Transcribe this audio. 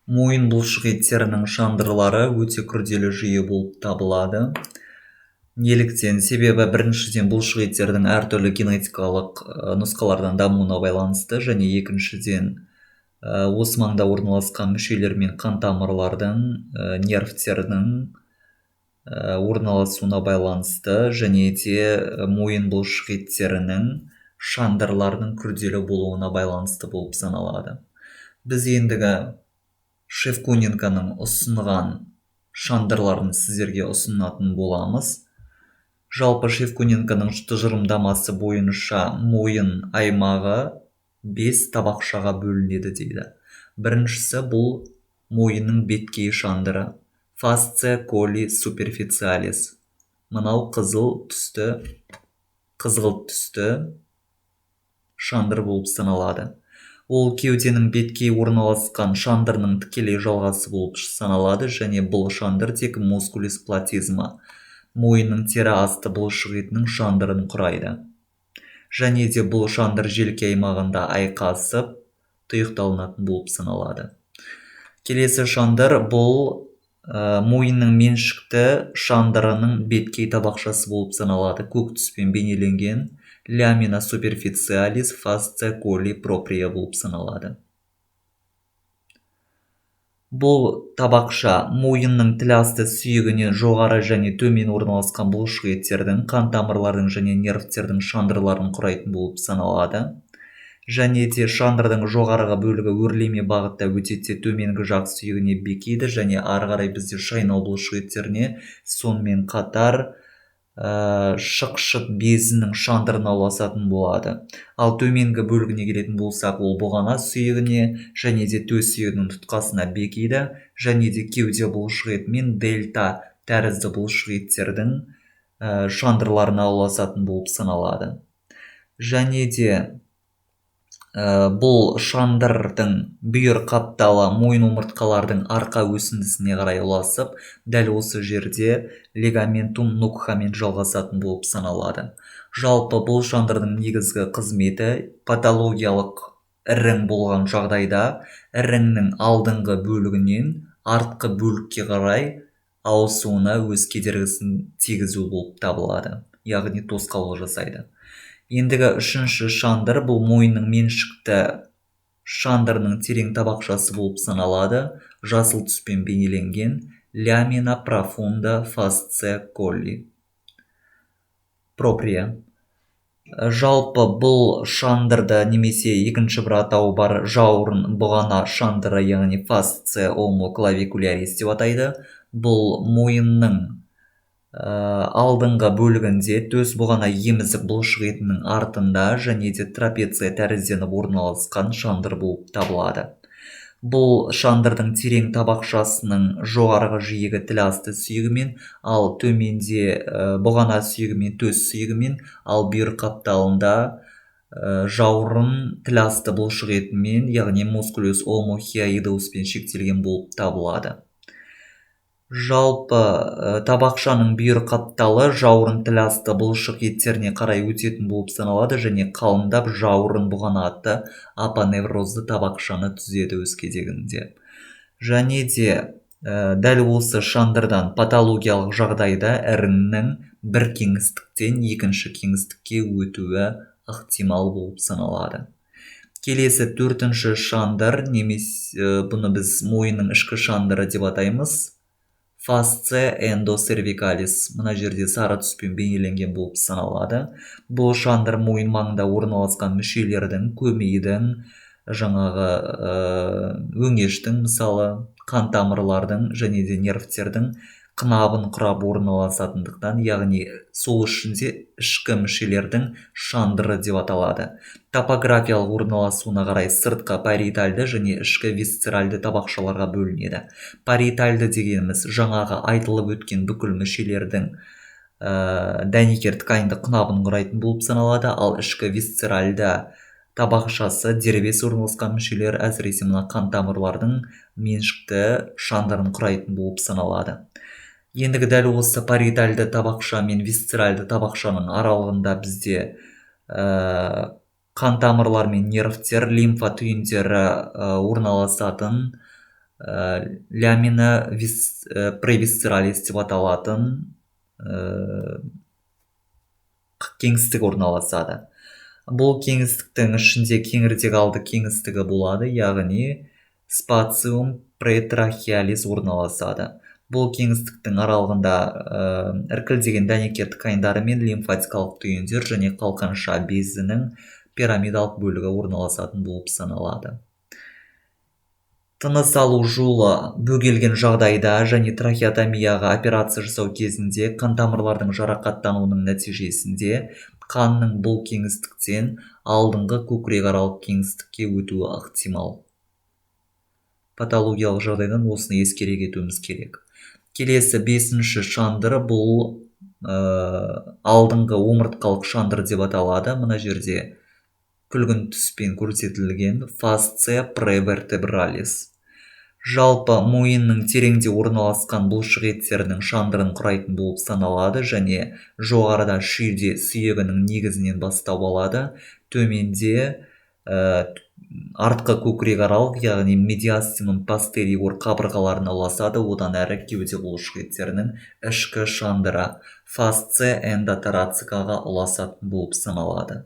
Мойын бұлшықеттерінің шандырлары өте күрделі жүйе болып табылады. Неліктен? Себебі біріншіден бұлшықеттердің әртүрлі генетикалық нұсқалардан дамуына байланысты, және екіншіден осы маңда орналасқан мүшелер мен қан тамырлардың, нервтердің орналасуына байланысты, және де мойын бұлшықеттерінің шандырларының күрделі болуына байланысты болып саналады. Біз ендігі Шевкуненконың ұсынған шандырларын сіздерге ұсынатын боламыз. Жалпы Шевкуненконың тұжырымдамасы бойынша мойын аймағы 5 табақшаға бөлінеді дейді. Біріншісі бұл мойынның беткей шандыры, фасция коли суперфициалис. Мынау қызғылт түсті шандыр болып саналады. Ол кеуденің беткей орналасқан шандырының тікелей жалғасы болып саналады, және бұл шандыр тек мускулис платизма, мойынның тері асты бұлшықетінің шандырын құрайды. Және де бұл шандыр желке аймағында айқасып, тұйықталынатын болып саналады. Келесі шандыр бұл мойынның меншікті шандырының беткей табақшасы болып саналады. Көк түспен бейнеленген лямина суперфициалис фасция коли проприя болып саналады. Бұл табақша мойынның тіласты сүйегінен жоғары және төмен орналасқан бұлшықеттердің, қан тамырлардың және нервтердің шандырларын құрайтын болып саналады. Және де шандырдың жоғарғы бөлігі өрлеме бағытта өтеді, төменгі жақ сүйегіне бекиді, және ары қарай бізде шайнау бұлшықеттеріне, сонымен қатар шықшыт безінің шандырына ұласатын болады. Ал төменгі бөлігіне келетін болсақ, ол бұғана сүйегіне және де төс сүйегінің тұтқасына бекиді, және де кеуде бұлшықеті мен дельта тәрізді бұлшықеттердің шандырларына ұласатын болып саналады. Және де бұл шандырдың бүйір қапталы мойын омыртқалардың арқа өсіндісіне қарай ұласып, дәл осы жерде лигаментум нукхамен жалғасатын болып саналады. Жалпы бұл шандырдың негізгі қызметі патологиялық ірің болған жағдайда іріңнің алдыңғы бөлігінен артқы бөлікке қарай ауысуына өз кедергісін тигізу болып табылады, яғни тосқауыл жасайды. Ендігі үшінші шандыр бұл мойынның меншікті шандырының терең табақшасы болып саналады. Жасыл түспен бейнеленген лямина профунда фасция коли проприя. Жалпы бұл шандырда немесе екінші бір атауы бар жауырын бұғана шандыры, яғни фасция омоклавикулярис деп атайды. Бұл мойынның алдыңғы бөлігінде төс бұғана емізік бұлшықетінің артында және де трапеция тәрізденіп орналасқан шандыр болып табылады. Бұл шандырдың терең табақшасының жоғарғы жиегі тіласты сүйегімен, ал төменде бұғана сүйегімен, төс сүйегімен, ал бүйір қапталында жауырын тіласты бұлшықетімен, яғни мускулюс омохиаидуспен шектелген болып табылады. Жалпы табақшаның бүйір қапталы жауырын тіласты бұлшықеттеріне қарай өтетін болып саналады, және қалыңдап жауырын бұғана атты апоневрозды табақшаны түзеді өз кезегінде. Және де дәл осы шандырдан патологиялық жағдайда іріңнің бір кеңістіктен екінші кеңістікке өтуі ықтимал болып саналады. Келесі төртінші шандыр, немесе бұны біз мойынның ішкі шандыры деп атаймыз, фасция эндосервикалис. Мына жерде сары түспен бейнеленген болып саналады. Бұл шандыр мойын маңында орналасқан мүшелердің, көмейдің, жаңағы өңештің, мысалы қан тамырлардың және де нервтердің қынабын құрап орналасатындықтан, яғни сол ішінде ішкі мүшелердің шандыры деп аталады. Топографиялық орналасуына қарай сыртқы париетальды және ішкі висцеральды табақшаларға бөлінеді. Париетальды дегеніміз жаңағы айтылып өткен бүкіл мүшелердің дәнекер тканьды қынабын құрайтын болып саналады, ал ішкі висцеральды табақшасы дербес орналасқан мүшелер, әсіресе мына қан тамырлардың меншікті шандырын құрайтын болып саналады. Ендігі дәл осы париетальды табақша мен висцеральды табақшаның аралығында бізде қан тамырлар мен нервтер, лимфа түйіндері орналасатын ламина превисцералис деп аталатын кеңістік орналасады. Бұл кеңістіктің ішінде кеңірдек алды кеңістігі болады, яғни спациум претрахеалис орналасады. Бұл кеңістіктің аралығында іркілдеген дәнекер тканьдары мен лимфатикалық түйіндер және қалқанша безінің пирамидалық бөлігі орналасатын болып саналады. Тыныс алу жолы бөгелген жағдайда және трахеотомияға операция жасау кезінде қан тамырлардың жарақаттануының нәтижесінде қанның бұл кеңістіктен алдыңғы көкірек аралық кеңістікке өтуі ықтимал. Патологиялық жағдайдан осыны ескере кетуіміз керек. Келесі 5-ші шандыр бұл алдыңғы омыртқалық шандыр деп аталады. Мына жерде күлгін түспен көрсетілген фасция превертебралис. Жалпы мойынның тереңде орналасқан бұлшық еттерінің шандырын құрайтын болып саналады және жоғарыда шүйде сүйегінің негізінен бастау алады. Төменде артқы көкірек аралық, яғни медиастинум постериор қабырғаларына ұласады, одан әрі кеуде бұлшық еттерінің ішкі шандыры фасция эндоторацикаға ұласатын болып саналады.